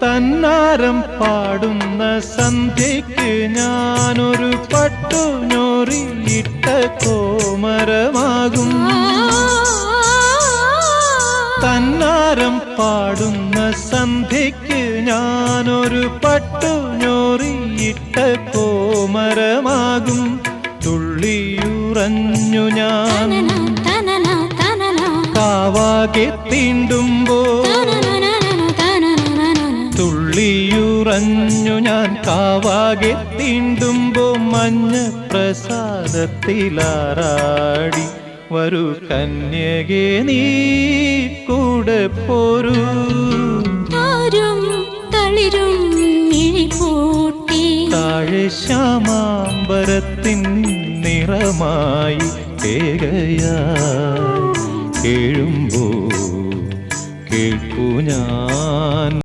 തന്നാരം പാടുന്ന സന്ധ്യയ്ക്ക് ഞാനൊരു പട്ടുഞൊറിയിട്ട കോമരമാകും. തന്നാരം പാടുന്ന സന്ധ്യയ്ക്ക് ഞാനൊരു പട്ടുഞൊറിയിട്ട കോമരമാകും. തുള്ളിയുറഞ്ഞു ഞാൻ കാവാകെ തീണ്ടുമ്പോൾ, തുള്ളിയുറഞ്ഞു ഞാൻ കാവാകെ തീണ്ടുമ്പോ മഞ്ഞ പ്രസാദത്തിലാറാടി വരൂ കന്യകേ നീ കൂടെ പോരൂ. താഴെ ശ്യാമാംബരത്തിൻ നിറമായി കേകയായി കേഴുമ്പോ കേൾപ്പു ഞാൻ.